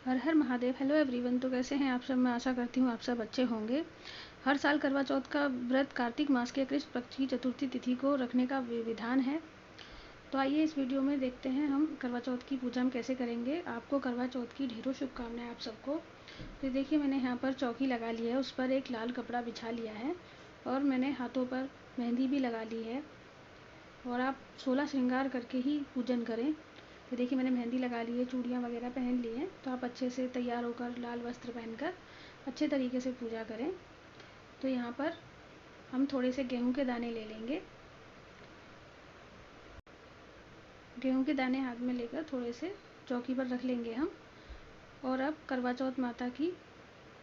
हर हर Mahadev. Hello everyone. तो कैसे हैं आप सब? मैं आशा करती हूँ आप सब अच्छे होंगे। हर साल करवा चौथ का व्रत कार्तिक मास के कृष्ण पक्ष की चतुर्थी तिथि को रखने का विधान है। तो आइए इस वीडियो में देखते हैं हम करवा चौथ की पूजा हम कैसे करेंगे। आपको करवा चौथ की ढेरों शुभकामनाएं आप सबको। तो देखिए, मैंने यहाँ पर चौकी लगा ली है, उस पर एक लाल कपड़ा बिछा लिया है और मैंने हाथों पर मेहंदी भी लगा ली है। और आप 16 श्रृंगार करके ही पूजन करें। तो देखिए, मैंने मेहंदी लगा ली है, चूड़ियाँ वगैरह पहन ली हैं। तो आप अच्छे से तैयार होकर लाल वस्त्र पहनकर अच्छे तरीके से पूजा करें। तो यहाँ पर हम थोड़े से गेहूं के दाने ले लेंगे। गेहूं के दाने हाथ में लेकर थोड़े से चौकी पर रख लेंगे हम। और अब करवा चौथ माता की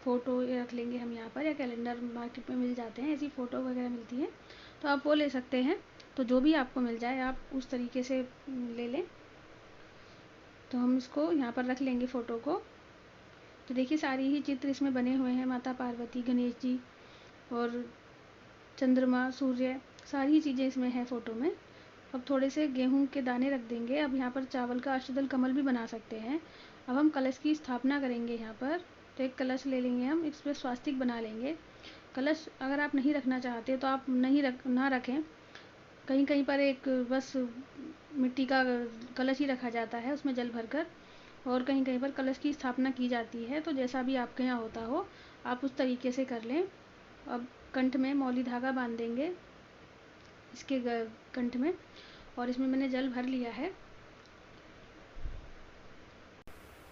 फ़ोटो रख लेंगे हम यहाँ पर, या कैलेंडर मार्केट में मिल जाते हैं, ऐसी फ़ोटो वगैरह मिलती हैं तो आप वो ले सकते हैं। तो जो भी आपको मिल जाए आप उस तरीके से ले लें। तो हम इसको यहाँ पर रख लेंगे फ़ोटो को। तो देखिए, सारी ही चित्र इसमें बने हुए हैं, माता पार्वती, गणेश जी और चंद्रमा, सूर्य, सारी चीज़ें इसमें हैं फ़ोटो में। अब थोड़े से गेहूं के दाने रख देंगे। अब यहाँ पर चावल का अष्टदल कमल भी बना सकते हैं। अब हम कलश की स्थापना करेंगे यहाँ पर। तो एक कलश ले लेंगे हम, इस पर स्वास्तिक बना लेंगे। कलश अगर आप नहीं रखना चाहते तो आप ना रखें। कहीं कहीं पर एक बस मिट्टी का कलश ही रखा जाता है, उसमें जल भरकर, और कहीं कहीं पर कलश की स्थापना की जाती है। तो जैसा भी आपके यहाँ होता हो आप उस तरीके से कर लें। अब कंठ में मौली धागा बांध देंगे इसके कंठ में, और इसमें मैंने जल भर लिया है।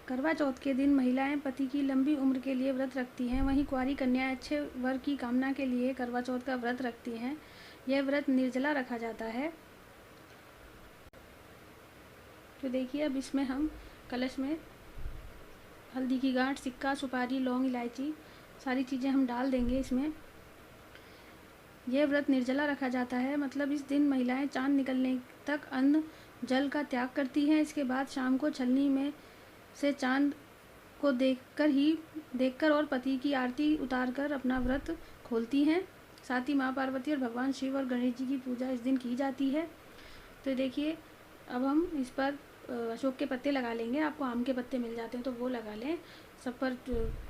करवा चौथ के दिन महिलाएं पति की लंबी उम्र के लिए व्रत रखती हैं। वहीं कुंवारी कन्याएं अच्छे वर की कामना के लिए करवा चौथ का व्रत रखती हैं। यह व्रत निर्जला रखा जाता है। तो देखिए, अब इसमें हम कलश में हल्दी की गांठ, सिक्का, सुपारी, लौंग, इलायची, सारी चीज़ें हम डाल देंगे इसमें। यह व्रत निर्जला रखा जाता है, मतलब इस दिन महिलाएं चांद निकलने तक अन्न जल का त्याग करती हैं। इसके बाद शाम को छलनी में से चांद को देखकर और पति की आरती उतारकर अपना व्रत खोलती हैं। साथ ही माँ पार्वती और भगवान शिव और गणेश जी की पूजा इस दिन की जाती है। तो देखिए, अब हम इस पर अशोक के पत्ते लगा लेंगे। आपको आम के पत्ते मिल जाते हैं तो वो लगा लें। सब पर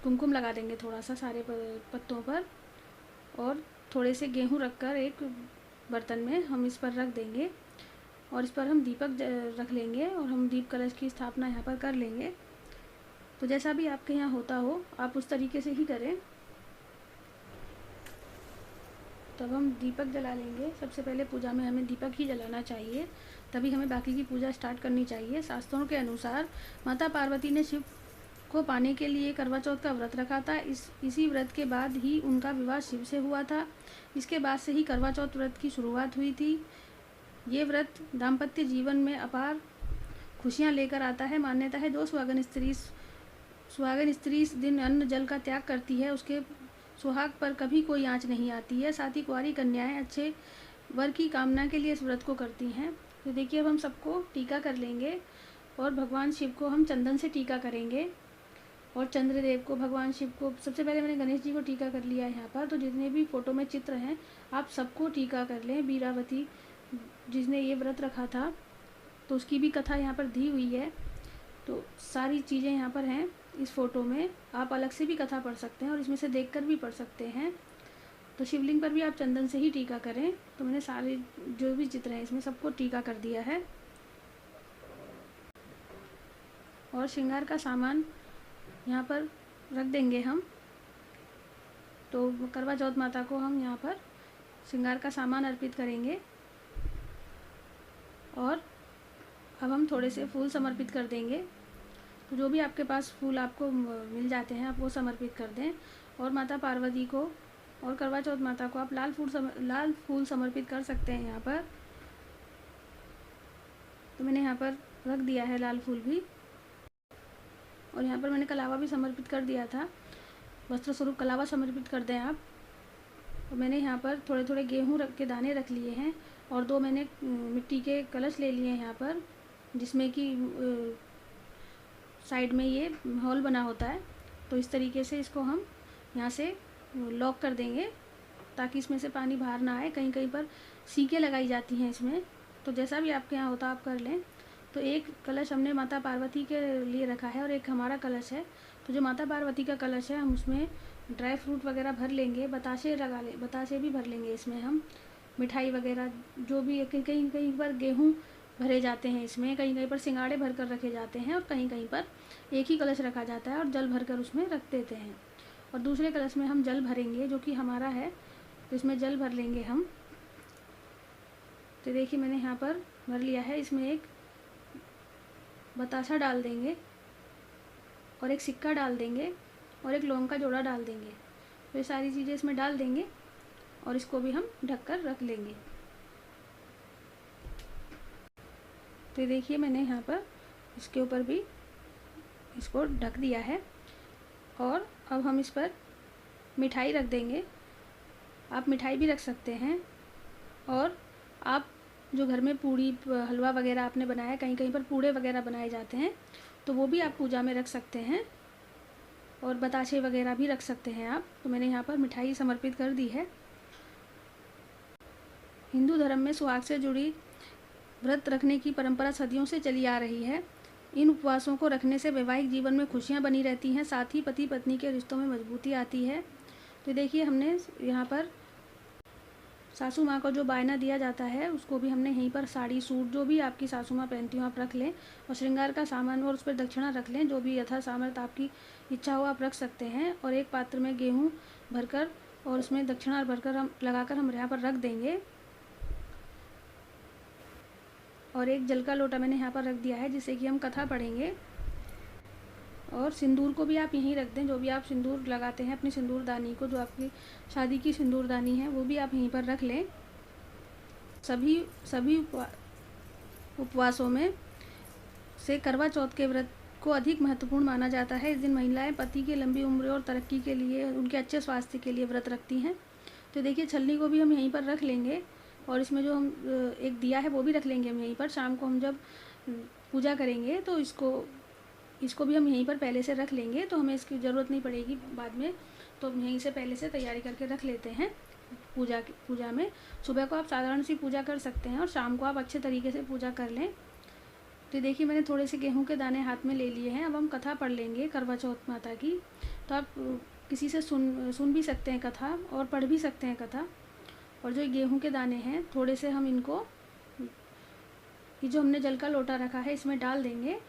कुमकुम लगा देंगे थोड़ा सा सारे पत्तों पर, और थोड़े से गेहूं रखकर एक बर्तन में हम इस पर रख देंगे। और इस पर हम दीपक रख लेंगे और हम दीप कलश की स्थापना यहाँ पर कर लेंगे। तो जैसा भी आपके यहाँ होता हो आप उस तरीके से ही करें। तब हम दीपक जला लेंगे। सबसे पहले पूजा में हमें दीपक ही जलाना चाहिए, तभी हमें बाकी की पूजा स्टार्ट करनी चाहिए। शास्त्रों के अनुसार माता पार्वती ने शिव को पाने के लिए करवा चौथ का व्रत रखा था। इसी व्रत के बाद ही उनका विवाह शिव से हुआ था। इसके बाद से ही करवा चौथ व्रत की शुरुआत हुई थी। ये व्रत दाम्पत्य जीवन में अपार खुशियाँ लेकर आता है। मान्यता है जो सुहागन स्त्री इस दिन अन्न जल का त्याग करती है, उसके सुहाग पर कभी कोई आँच नहीं आती है। साथ ही कुंवारी कन्याएं अच्छे वर की कामना के लिए इस व्रत को करती हैं। तो देखिए, अब हम सबको टीका कर लेंगे और भगवान शिव को हम चंदन से टीका करेंगे। और चंद्रदेव को, भगवान शिव को, सबसे पहले मैंने गणेश जी को टीका कर लिया है यहाँ पर। तो जितने भी फ़ोटो में चित्र हैं आप सबको टीका कर लें। बीरावती जिसने ये व्रत रखा था तो उसकी भी कथा यहाँ पर दी हुई है। तो सारी चीज़ें यहाँ पर हैं इस फ़ोटो में। आप अलग से भी कथा पढ़ सकते हैं और इसमें से देखकर भी पढ़ सकते हैं। तो शिवलिंग पर भी आप चंदन से ही टीका करें। तो मैंने सारे जो भी चित्र हैं इसमें सबको टीका कर दिया है। और श्रृंगार का सामान यहाँ पर रख देंगे हम। तो करवा चौथ माता को हम यहाँ पर श्रृंगार का सामान अर्पित करेंगे। और अब हम थोड़े से फूल समर्पित कर देंगे। तो जो भी आपके पास फूल आपको मिल जाते हैं आप वो समर्पित कर दें। और माता पार्वती को और करवा चौथ माता को आप लाल फूल समर्पित कर सकते हैं यहाँ पर। तो मैंने यहाँ पर रख दिया है लाल फूल भी। और यहाँ पर मैंने कलावा भी समर्पित कर दिया था। वस्त्र स्वरूप कलावा समर्पित कर दें आप। तो मैंने यहाँ पर थोड़े थोड़े गेहूँ के दाने रख लिए हैं और 2 मैंने मिट्टी के कलश ले लिए हैं यहाँ पर, जिसमें कि साइड में ये हॉल बना होता है। तो इस तरीके से इसको हम यहाँ से लॉक कर देंगे ताकि इसमें से पानी बाहर ना आए। कहीं कहीं पर सीकें लगाई जाती हैं इसमें। तो जैसा भी आपके यहाँ होता आप कर लें। तो एक कलश हमने माता पार्वती के लिए रखा है और एक हमारा कलश है। तो जो माता पार्वती का कलश है हम उसमें ड्राई फ्रूट वगैरह भर लेंगे, बतासे लगा ले, बतासे भी भर लेंगे इसमें हम, मिठाई वगैरह जो भी, कहीं कहीं कहीं पर गेहूँ भरे जाते हैं इसमें, कहीं कहीं पर सिंगाड़े भर कर रखे जाते हैं और कहीं कहीं पर एक ही कलश रखा जाता है और जल भर कर उसमें रख देते हैं। और दूसरे कलश में हम जल भरेंगे जो कि हमारा है, तो इसमें जल भर लेंगे हम। तो देखिए मैंने यहाँ पर भर लिया है। इसमें एक बतासा डाल देंगे और एक सिक्का डाल देंगे और एक लौंग का जोड़ा डाल देंगे। तो ये सारी चीज़ें इसमें डाल देंगे और इसको भी हम ढक कर रख लेंगे। तो देखिए मैंने यहाँ पर इसके ऊपर भी इसको ढक दिया है और अब हम इस पर मिठाई रख देंगे। आप मिठाई भी रख सकते हैं और आप जो घर में पूड़ी हलवा वगैरह आपने बनाया, कहीं कहीं पर पूड़े वगैरह बनाए जाते हैं, तो वो भी आप पूजा में रख सकते हैं और बताशे वगैरह भी रख सकते हैं आप। तो मैंने यहाँ पर मिठाई समर्पित कर दी है। हिंदू धर्म में सुहाग से जुड़ी व्रत रखने की परंपरा सदियों से चली आ रही है। इन उपवासों को रखने से वैवाहिक जीवन में खुशियाँ बनी रहती हैं, साथ ही पति पत्नी के रिश्तों में मजबूती आती है। तो देखिए हमने यहाँ पर सासू माँ को जो बायना दिया जाता है उसको भी हमने यहीं पर साड़ी सूट जो भी आपकी सासू माँ पहनती हो आप रख लें और श्रृंगार का सामान और उस पर दक्षिणा रख लें, जो भी यथा सामर्थ्य आपकी इच्छा हो आप रख सकते हैं। और एक पात्र में गेहूँ भरकर और उसमें दक्षिणा भरकर हम लगाकर हम यहाँ पर रख देंगे। और एक जल का लोटा मैंने यहाँ पर रख दिया है जिससे कि हम कथा पढ़ेंगे। और सिंदूर को भी आप यहीं रख दें, जो भी आप सिंदूर लगाते हैं अपनी सिंदूरदानी को, जो आपकी शादी की सिंदूरदानी है वो भी आप यहीं पर रख लें। सभी उपवासों में से करवा चौथ के व्रत को अधिक महत्वपूर्ण माना जाता है। इस दिन महिलाएं पति की लंबी उम्र और तरक्की के लिए, उनके अच्छे स्वास्थ्य के लिए व्रत रखती हैं। तो देखिए छलनी को भी हम यहीं पर रख लेंगे और इसमें जो हम एक दिया है वो भी रख लेंगे हम यहीं पर। शाम को हम जब पूजा करेंगे तो इसको भी हम यहीं पर पहले से रख लेंगे, तो हमें इसकी ज़रूरत नहीं पड़ेगी बाद में। तो हम यहीं से पहले से तैयारी करके रख लेते हैं। पूजा में सुबह को आप साधारण सी पूजा कर सकते हैं और शाम को आप अच्छे तरीके से पूजा कर लें। तो देखिए मैंने थोड़े से गेहूं के दाने हाथ में ले लिए हैं। अब हम कथा पढ़ लेंगे करवा चौथ माता की। तो आप किसी से सुन भी सकते हैं कथा और पढ़ भी सकते हैं कथा। और जो गेहूं के दाने हैं थोड़े से हम इनको, ये जो हमने जल का लोटा रखा है इसमें डाल देंगे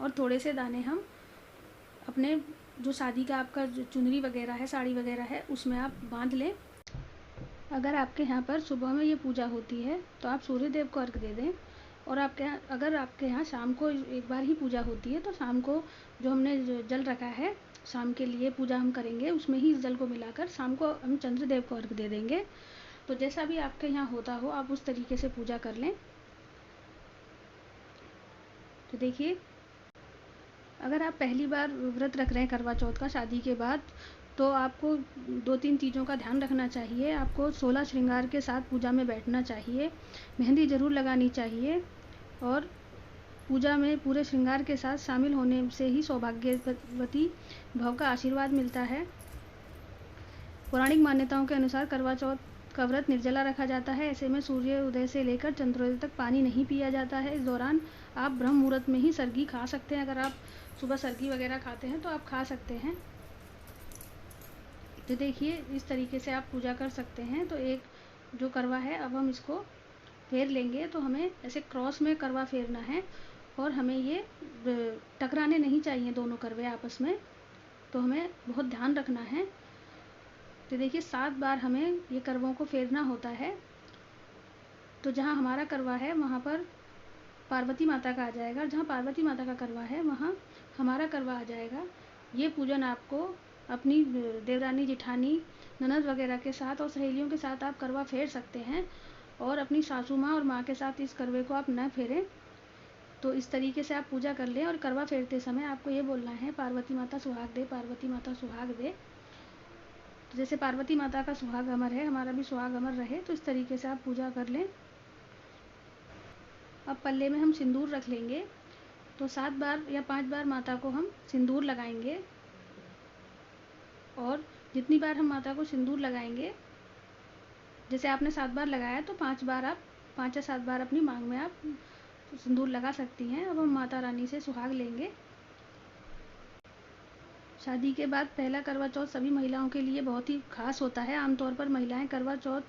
और थोड़े से दाने हम अपने जो शादी का आपका जो चुनरी वगैरह है, साड़ी वगैरह है, उसमें आप बांध लें। अगर आपके यहाँ पर सुबह में ये पूजा होती है तो आप सूर्य देव को अर्घ दे दें। और अगर आपके यहाँ शाम को एक बार ही पूजा होती है तो शाम को जो हमने जल रखा है शाम के लिए पूजा हम करेंगे, उसमें ही इस जल को मिलाकर शाम को हम चंद्रदेव को अर्घ दे देंगे। तो जैसा भी आपके यहाँ होता हो आप उस तरीके से पूजा कर लें। तो देखिए अगर आप पहली बार व्रत रख रहे हैं करवा चौथ का शादी के बाद, तो आपको 2-3 चीज़ों का ध्यान रखना चाहिए। आपको 16 श्रृंगार के साथ पूजा में बैठना चाहिए, मेहंदी ज़रूर लगानी चाहिए और पूजा में पूरे श्रृंगार के साथ शामिल होने से ही सौभाग्यवती भव का आशीर्वाद मिलता है। पौराणिक मान्यताओं के अनुसार करवा चौथ का व्रत निर्जला रखा जाता है। ऐसे में सूर्य उदय से लेकर चंद्रोदय तक पानी नहीं पिया जाता है। इस दौरान आप ब्रह्म मुहूर्त में ही सरगी खा सकते हैं। अगर आप सुबह सरगी वगैरह खाते हैं तो आप खा सकते हैं। तो देखिए इस तरीके से आप पूजा कर सकते हैं। तो एक जो करवा है अब हम इसको फेर लेंगे। तो हमें ऐसे क्रॉस में करवा फेरना है और हमें ये टकराने नहीं चाहिए दोनों करवे आपस में, तो हमें बहुत ध्यान रखना है। तो देखिए 7 बार हमें ये करवों को फेरना होता है। तो जहाँ हमारा करवा है वहाँ पर पार्वती माता का आ जाएगा, जहाँ पार्वती माता का करवा है वहाँ हमारा करवा आ जाएगा। ये पूजन आपको अपनी देवरानी, जिठानी, ननद वगैरह के साथ और सहेलियों के साथ आप करवा फेर सकते हैं और अपनी सासू माँ और माँ के साथ इस करवे को आप न फेरें। तो इस तरीके से आप पूजा कर लें और करवा फेरते समय आपको ये बोलना है, पार्वती माता सुहाग दे, पार्वती माता सुहाग दे। तो जैसे पार्वती माता का सुहाग अमर है, हमारा भी सुहाग अमर रहे। तो इस तरीके से आप पूजा कर लें। अब पल्ले में हम सिंदूर रख लेंगे। तो 7 बार या 5 बार माता को हम सिंदूर लगाएंगे और जितनी बार हम माता को सिंदूर लगाएंगे, जैसे आपने 7 बार लगाया तो 5 बार आप 5 या 7 बार अपनी मांग में आप सिंदूर लगा सकती हैं। अब हम माता रानी से सुहाग लेंगे। शादी के बाद पहला करवा चौथ सभी महिलाओं के लिए बहुत ही खास होता है। आमतौर पर महिलाएं करवा चौथ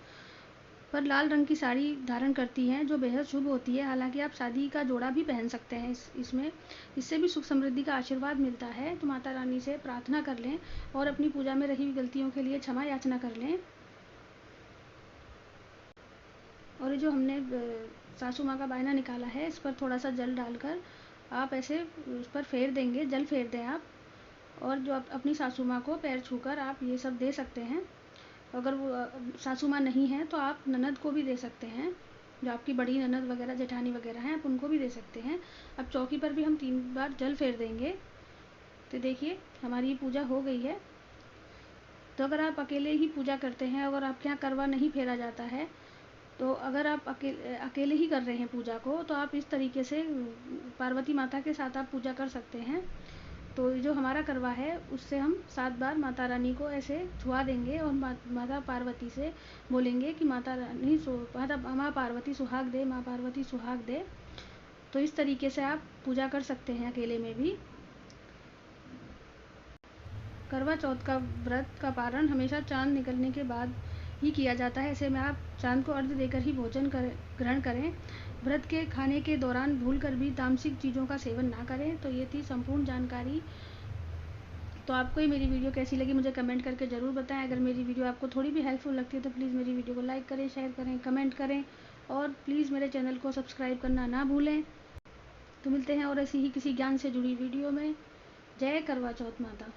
पर लाल रंग की साड़ी धारण करती हैं, जो बेहद शुभ होती है। हालांकि आप शादी का जोड़ा भी पहन सकते हैं इसमें, इससे भी सुख समृद्धि का आशीर्वाद मिलता है। तो माता रानी से प्रार्थना कर लें और अपनी पूजा में रही हुई गलतियों के लिए क्षमा याचना कर लें। और ये जो हमने सासू माँ का बायना निकाला है, इस पर थोड़ा सा जल डालकर आप ऐसे उस पर फेर देंगे, जल फेर दें आप। और जो अपनी सासू माँ को पैर छूकर आप ये सब दे सकते हैं। अगर वो सासू माँ नहीं है तो आप ननद को भी दे सकते हैं, जो आपकी बड़ी ननद वगैरह जेठानी वगैरह हैं, आप उनको भी दे सकते हैं। अब चौकी पर भी हम 3 बार जल फेर देंगे। तो देखिए हमारी पूजा हो गई है। तो अगर आप अकेले ही पूजा करते हैं, अगर आपके यहाँ करवा नहीं फेरा जाता है, तो अगर आप अकेले ही कर रहे हैं पूजा को, तो आप इस तरीके से पार्वती माता के साथ आप पूजा कर सकते हैं। तो जो हमारा करवा है उससे हम 7 बार माता रानी को ऐसे छुआ देंगे और माता पार्वती से बोलेंगे कि माता रानी माँ पार्वती सुहाग दे, माँ पार्वती सुहाग दे। तो इस तरीके से आप पूजा कर सकते हैं अकेले में भी। करवा चौथ का व्रत का पारण हमेशा चांद निकलने के बाद ही किया जाता है। ऐसे में आप चांद को अर्घ्य देकर ही भोजन ग्रहण करें। व्रत के खाने के दौरान भूलकर भी तामसिक चीज़ों का सेवन ना करें। तो ये थी संपूर्ण जानकारी। तो आपको ये मेरी वीडियो कैसी लगी मुझे कमेंट करके ज़रूर बताएं। अगर मेरी वीडियो आपको थोड़ी भी हेल्पफुल लगती है तो प्लीज़ मेरी वीडियो को लाइक करें, शेयर करें, कमेंट करें और प्लीज़ मेरे चैनल को सब्सक्राइब करना ना भूलें। तो मिलते हैं और ऐसी ही किसी ज्ञान से जुड़ी वीडियो में। जय करवा चौथ माता।